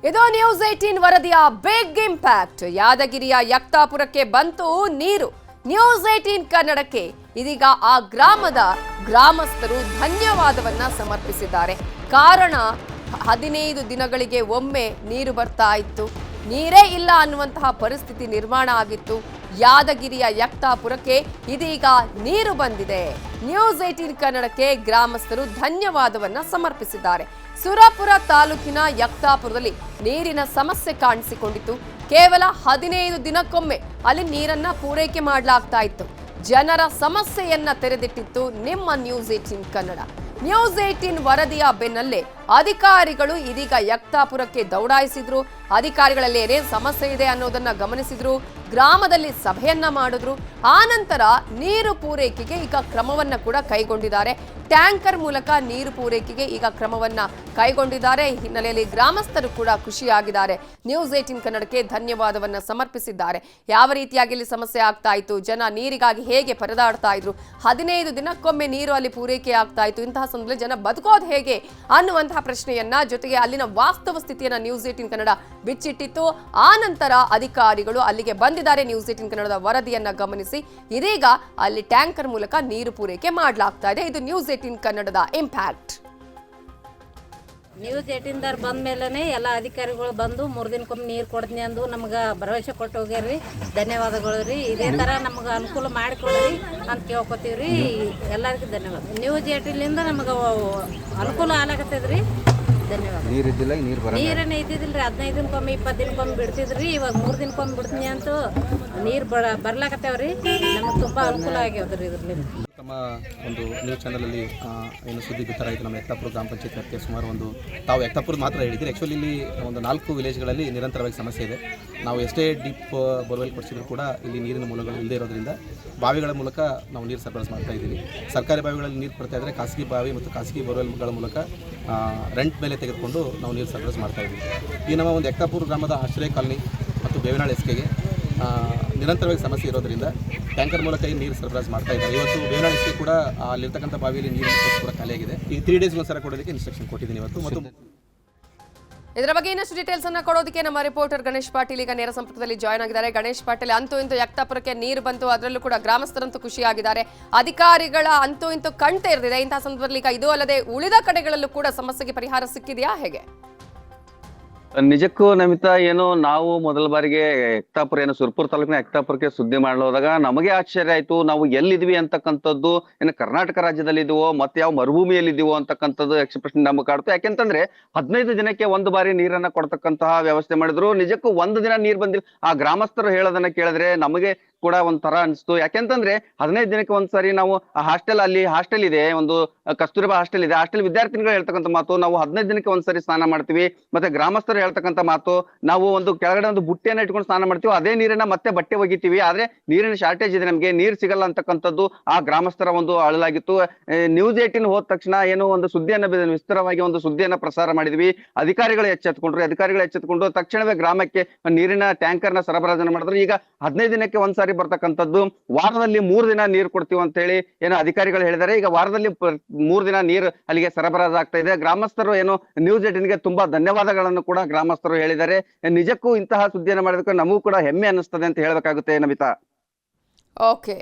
ಇದು ನ್ಯೂಸ್ 18 ವರದಿಯ big impact. ಯಾದಗಿರಿಯ ಯಕ್ತಾಪುರಕ್ಕೆ ಬಂತು ನೀರು. ನ್ಯೂಸ್ 18 ಕನ್ನಡಕ್ಕೆ ಇದೀಗ ಆ ಗ್ರಾಮದ ಗ್ರಾಮಸ್ಥರು ಧನ್ಯವಾದವನ್ನ ಸಮರ್ಪಿಸಿದ್ದಾರೆ. ಕಾರಣ 15 ದಿನಗಳಿಗೆ ಒಮ್ಮೆ ನೀರು ಬರ್ತಾ ಇತ್ತು, ನೀರೇ ಇಲ್ಲ ಅನ್ನುವಂತಹ ಪರಿಸ್ಥಿತಿ ನಿರ್ಮಾಣ ಆಗಿತ್ತು. ಯಾದಗಿರಿಯ ಯಕ್ತಾಪುರಕ್ಕೆ ಇದೀಗ ನೀರು ಬಂದಿದೆ. ನ್ಯೂಸ್ 18 ಕನ್ನಡಕ್ಕೆ ಗ್ರಾಮಸ್ಥರು ಧನ್ಯವಾದವನ್ನ ಸಮರ್ಪಿಸಿದ್ದಾರೆ. ಸುರಪುರ ತಾಲೂಕಿನ ಯಕ್ತಾಪುರದಲ್ಲಿ ನೀರಿನ ಸಮಸ್ಯೆ ಕಾಣಿಸಿಕೊಂಡಿತ್ತು. ಕೇವಲ 15 ದಿನಕ್ಕೊಮ್ಮೆ ಅಲ್ಲಿ ನೀರನ್ನ ಪೂರೈಕೆ ಮಾಡಲಾಗ್ತಾ ಇತ್ತು. ಜನರ ಸಮಸ್ಯೆಯನ್ನ ತೆರೆದಿಟ್ಟಿತ್ತು ನಿಮ್ಮ ನ್ಯೂಸ್ 18 ಕನ್ನಡ. ನ್ಯೂಸ್ 18 ವರದಿಯ ಬೆನ್ನಲ್ಲೇ ಅಧಿಕಾರಿಗಳು ಇದೀಗ ಯಕ್ತಾಪುರಕ್ಕೆ ದೌಡಾಯಿಸಿದ್ರು. ಅಧಿಕಾರಿಗಳಲ್ಲಿ ಏನೇನು ಸಮಸ್ಯೆ ಇದೆ ಅನ್ನೋದನ್ನ ಗಮನಿಸಿದ್ರು, ಗ್ರಾಮದಲ್ಲಿ ಸಭೆಯನ್ನ ಮಾಡಿದ್ರು. ಆ ನಂತರ ನೀರು ಪೂರೈಕೆಗೆ ಈಗ ಕ್ರಮವನ್ನ ಕೂಡ ಕೈಗೊಂಡಿದ್ದಾರೆ. ಟ್ಯಾಂಕರ್ ಮೂಲಕ ನೀರು ಪೂರೈಕೆಗೆ ಈಗ ಕ್ರಮವನ್ನ ಕೈಗೊಂಡಿದ್ದಾರೆ. ಈ ಹಿನ್ನೆಲೆಯಲ್ಲಿ ಗ್ರಾಮಸ್ಥರು ಕೂಡ ಖುಷಿಯಾಗಿದ್ದಾರೆ. ನ್ಯೂಸ್ 18 ಕನ್ನಡಕ್ಕೆ ಧನ್ಯವಾದವನ್ನ ಸಮರ್ಪಿಸಿದ್ದಾರೆ. ಯಾವ ರೀತಿಯಾಗಿ ಇಲ್ಲಿ ಸಮಸ್ಯೆ ಆಗ್ತಾ ಇತ್ತು, ಜನ ನೀರಿಗಾಗಿ ಹೇಗೆ ಪರದಾಡ್ತಾ ಇದ್ರು, 15 ದಿನಕ್ಕೊಮ್ಮೆ ನೀರು ಅಲ್ಲಿ ಪೂರೈಕೆ ಆಗ್ತಾ ಇತ್ತು, ಇಂತಹ ಸಂದರ್ಭದಲ್ಲಿ ಜನ ಬದುಕೋದು ಹೇಗೆ ಅನ್ನುವಂತಹ ಪ್ರಶ್ನೆಯನ್ನ, ಜೊತೆಗೆ ಅಲ್ಲಿನ ವಾಸ್ತವ ಸ್ಥಿತಿಯನ್ನ ನ್ಯೂಸ್ 18 ಕನ್ನಡ ಬಿಚ್ಚಿಟ್ಟಿತ್ತು. ಆ ನಂತರ ಅಧಿಕಾರಿಗಳು ಅಲ್ಲಿಗೆ ಬಂದಿದ್ದಾರೆ. ನ್ಯೂಸ್ 18 ಕನ್ನಡದ ವರದಿಯನ್ನ ಗಮನಿಸಿ ಇದೀಗ ಅಲ್ಲಿ ಟ್ಯಾಂಕರ್ ಮೂಲಕ ನೀರು ಪೂರೈಕೆ ಮಾಡಲಾಗ್ತಾ ಇದೆ. ಇದು ನ್ಯೂಸ್ 18 ಕನ್ನಡದ ಇಂಪ್ಯಾಕ್ಟ್. ನ್ಯೂಸ್ 18 ಬಂದ ಮೇಲೇ ಎಲ್ಲ ಅಧಿಕಾರಿಗಳು ಬಂದು 3 ದಿನಕ್ಕೊಮ್ಮೆ ನೀರು ಕೊಡ್ತೀನಿ ಅಂದು ನಮ್ಗೆ ಭರವಸೆ ಕೊಟ್ಟು ಹೋಗ್ಯಾರ್ರಿ. ಧನ್ಯವಾದಗಳು ರೀ. ಇದೇ ಥರ ನಮ್ಗೆ ಅನುಕೂಲ ಮಾಡಿಕೊಡ್ರಿ ಅಂತ ಕೇಳ್ಕೊತೀವಿ ರೀ. ಎಲ್ಲರಿಗೂ ಧನ್ಯವಾದ. ನ್ಯೂಸ್ 18 ನಮ್ಗೆ ಅನುಕೂಲ ಆಗ್ಲಾಕತ್ತದ್ರಿ. ಧನ್ಯವಾದ. ನೀರನ್ನೇ ಇದ್ದಿದ್ದಿಲ್ಲ ರೀ. 15 ದಿನಕ್ಕೊಮ್ಮೆ 20 ದಿನಕ್ಕೊಮ್ಮೆ ಬಿಡ್ತಿದ್ರಿ. ಇವಾಗ 3 ದಿನಕ್ಕೊಮ್ಮೆ ಬಿಡ್ತೀನಿ ಅಂತೂ ನೀರು ಬರ್ಲಾಕತ್ತೇವ್ರಿ. ನಮಗೆ ತುಂಬ ಅನುಕೂಲ ಆಗ್ಯಾವ್ರಿ ಇದ್ರಲ್ಲಿಂದ. ನಮ್ಮ ಒಂದು ನ್ಯೂಸ್ ಚಾನಲಲ್ಲಿ ಏನು ಸುದ್ದಿ ಬಿತ್ತರ ಆಯಿತು. ನಮ್ಮ ಯಕ್ತಾಪುರ ಗ್ರಾಮ ಪಂಚಾಯತ್ ವ್ಯಾಪ್ತಿಯ ಸುಮಾರು ತಾವು ಯಕ್ತಾಪುರ ಮಾತ್ರ ಹೇಳಿದ್ದೀರಿ. ಆ್ಯಕ್ಚುಲಿ ಇಲ್ಲಿ ಒಂದು 4 ವಿಲೇಜ್ಗಳಲ್ಲಿ ನಿರಂತರವಾಗಿ ಸಮಸ್ಯೆ ಇದೆ. ನಾವು ಎಷ್ಟೇ ಡೀಪ್ ಬೋರ್ವೆಲ್ ಕೊಡಿಸಿದ್ರು ಕೂಡ ಇಲ್ಲಿ ನೀರಿನ ಮೂಲಗಳು ಇಲ್ಲದೇ ಇರೋದ್ರಿಂದ ಬಾವಿಗಳ ಮೂಲಕ ನಾವು ನೀರು ಸರಬರಾಜು ಮಾಡ್ತಾ ಇದ್ದೀವಿ. ಸರ್ಕಾರಿ ಬಾವಿಗಳಲ್ಲಿ ನೀರು ಬರ್ತಾ ಇದ್ದರೆ ಖಾಸಗಿ ಬಾವಿ ಮತ್ತು ಖಾಸಗಿ ಬೋರ್ವೆಲ್ಗಳ ಮೂಲಕ ರೆಂಟ್ ಮೇಲೆ ತೆಗೆದುಕೊಂಡು ನಾವು ನೀರು ಸರಬರಾಜು ಮಾಡ್ತಾ ಇದ್ದೀವಿ. ಈ ನಮ್ಮ ಒಂದು ಯಕ್ತಾಪುರ ಗ್ರಾಮದ ಆಶ್ರಯ ಕಾಲನಿ ಮತ್ತು ಬೇವನಾಳ್ ಎಸ್ಕೆಗೆ ನಿರಂತರವಾಗಿ ಸಮಸ್ಯೆ ಇರೋದರಿಂದ ಟ್ಯಾಂಕರ್ ಮೂಲಕ ಈ ನೀರು ಸರಬರಾಜು ಮಾಡ್ತಾ ಇದ್ದಾರೆ. ಇವತ್ತು ಬೇವನಾಳ್ ಎಸ್ಕೆ ಕೂಡ ಅಲ್ಲಿರ್ತಕ್ಕಂಥ ಬಾವಿಯಲ್ಲಿ ನೀರು ಕೂಡ ಖಾಲಿಯಾಗಿದೆ. ಈಗ 3 ಡೇಸ್ಗೆ ಒಂದ್ಸಲ ಕೊಡೋದಕ್ಕೆ ಇನ್ಸ್ಟ್ರಕ್ಷನ್ ಕೊಟ್ಟಿದ್ದೀನಿ ಇವತ್ತು. ಮತ್ತು ಇದರ ಬಗ್ಗೆ ಇನ್ನಷ್ಟು ಡೀಟೇಲ್ಸ್ ಅನ್ನ ಕೊಡೋದಕ್ಕೆ ನಮ್ಮ ರಿಪೋರ್ಟರ್ ಗಣೇಶ್ ಪಾಟೀಲ್ ಈಗ ನೇರ ಸಂಪರ್ಕದಲ್ಲಿ ಜಾಯ್ನ್ ಆಗಿದ್ದಾರೆ. ಗಣೇಶ್ ಪಾಟೀಲ್, ಅಂತೂ ಇಂತೂ ಯಕ್ತಾಪುರಕ್ಕೆ ನೀರು ಬಂತು, ಅದರಲ್ಲೂ ಕೂಡ ಗ್ರಾಮಸ್ಥರಂತೂ ಖುಷಿಯಾಗಿದ್ದಾರೆ. ಅಧಿಕಾರಿಗಳ ಅಂತೂ ಇಂತೂ ಕಣ್ತೆ ಇರ್ತಿದೆ. ಇಂತಹ ಸಂದರ್ಭದಲ್ಲಿ ಈಗ ಇದು ಅಲ್ಲದೆ ಉಳಿದ ಕಡೆಗಳಲ್ಲೂ ಕೂಡ ಸಮಸ್ಯೆಗೆ ಪರಿಹಾರ ಸಿಕ್ಕಿದೆಯಾ, ಹೇಗೆ? ನಿಜಕ್ಕೂ ನಮಿತಾ, ಏನು ನಾವು ಮೊದಲ ಬಾರಿಗೆ ಯಕ್ತಾಪುರ ಏನು ಸುರಪುರ ತಾಲೂಕಿನ ಯಕ್ತಾಪುರಕ್ಕೆ ಸುದ್ದಿ ಮಾಡಲೋದಾಗ ನಮಗೆ ಆಶ್ಚರ್ಯ ಆಯ್ತು. ನಾವು ಎಲ್ಲಿದ್ವಿ ಅಂತಕ್ಕಂಥದ್ದು, ಏನು ಕರ್ನಾಟಕ ರಾಜ್ಯದಲ್ಲಿ ಇದೀವೋ ಮತ್ತೆ ಯಾವ ಮರುಭೂಮಿಯಲ್ಲಿ ಇದೀವೋ ಅಂತಕ್ಕಂಥದ್ದು ಎಕ್ಸ್ಪ್ರೆಷನ್ ನಮಗೆ ಕಾಡ್ತು. ಯಾಕೆಂತಂದ್ರೆ 15 ದಿನಕ್ಕೆ ಒಂದು ಬಾರಿ ನೀರನ್ನ ಕೊಡ್ತಕ್ಕಂತಹ ವ್ಯವಸ್ಥೆ ಮಾಡಿದ್ರು. ನಿಜಕ್ಕೂ ಒಂದು ದಿನ ನೀರು ಬಂದಿಲ್ಲ. ಆ ಗ್ರಾಮಸ್ಥರು ಹೇಳೋದನ್ನ ಕೇಳಿದ್ರೆ ನಮಗೆ ಕೂಡ ಒಂಥರ ಅನಿಸ್ತು. ಯಾಕೆಂತಂದ್ರೆ 15 ದಿನಕ್ಕೆ ಒಂದ್ಸರಿ ನಾವು ಹಾಸ್ಟೆಲ್ ಇದೆ, ಒಂದು ಕಸ್ತೂರಿಬಾ ಹಾಸ್ಟೆಲ್ ಇದೆ. ಹಾಸ್ಟೆಲ್ ವಿದ್ಯಾರ್ಥಿನಿಗಳು ಹೇಳ್ತಕ್ಕಂಥ ಮಾತು, ನಾವು 15 ದಿನಕ್ಕೆ ಒಂದ್ಸರಿ ಸ್ನಾನ ಮಾಡ್ತೀವಿ. ಮತ್ತೆ ಗ್ರಾಮಸ್ಥರು ಹೇಳ್ತಕ್ಕಂಥ ಮಾತು, ನಾವು ಒಂದು ಕೆಳಗಡೆ ಒಂದು ಬುಟ್ಟಿಯನ್ನ ಇಟ್ಕೊಂಡು ಸ್ನಾನ ಮಾಡ್ತೀವಿ, ಅದೇ ನೀರನ್ನ ಮತ್ತೆ ಬಟ್ಟೆ ಒಗಿತೀವಿ. ಆದ್ರೆ ನೀರಿನ ಶಾರ್ಟೇಜ್ ಇದೆ, ನಮ್ಗೆ ನೀರು ಸಿಗಲ್ಲ ಅಂತಕ್ಕಂಥದ್ದು ಆ ಗ್ರಾಮಸ್ಥರ ಒಂದು ಅಳಲಾಗಿತ್ತು. ನ್ಯೂಸ್ 18 ಹೋದ ತಕ್ಷಣ ಏನೋ ಒಂದು ಸುದ್ದಿಯನ್ನ ವಿಸ್ತಾರವಾಗಿ ಒಂದು ಸುದ್ದಿಯನ್ನ ಪ್ರಸಾರ ಮಾಡಿದ್ವಿ. ಅಧಿಕಾರಿಗಳು ಎಚ್ಚೆತ್ಕೊಂಡ್ರು. ತಕ್ಷಣವೇ ಗ್ರಾಮಕ್ಕೆ ನೀರಿನ ಟ್ಯಾಂಕರ್ನ ಸರಬರಾಜನ್ನು ಮಾಡಿದ್ರು. ಈಗ 15 ದಿನಕ್ಕೆ ಒಂದ್ಸಾರಿ ಬರ್ತಕ್ಕಂಥದ್ದು, ವಾರದಲ್ಲಿ 3 ದಿನ ನೀರು ಕೊಡ್ತೀವಿ ಅಂತ ಹೇಳಿ ಏನೋ ಅಧಿಕಾರಿಗಳು ಹೇಳಿದ್ದಾರೆ. ಈಗ ವಾರದಲ್ಲಿ 3 ದಿನ ನೀರು ಅಲ್ಲಿಗೆ ಸರಬರಾಜು ಆಗ್ತಾ ಇದೆ. ಗ್ರಾಮಸ್ಥರು ಏನು ನ್ಯೂಸ್ 18ಗೆ ತುಂಬಾ ಧನ್ಯವಾದಗಳನ್ನು ಕೂಡ ಗ್ರಾಮಸ್ಥರು ಹೇಳಿದ್ದಾರೆ. ನಿಜಕ್ಕೂ ಇಂತಹ ಸುದ್ದಿಯನ್ನು ಮಾಡೋದಕ್ಕೆ ನಮಗೂ ಕೂಡ ಹೆಮ್ಮೆ ಅನ್ನಿಸ್ತದೆ ಅಂತ ಹೇಳ್ಬೇಕಾಗುತ್ತೆ ನಮಿತಾ. ಓಕೆ.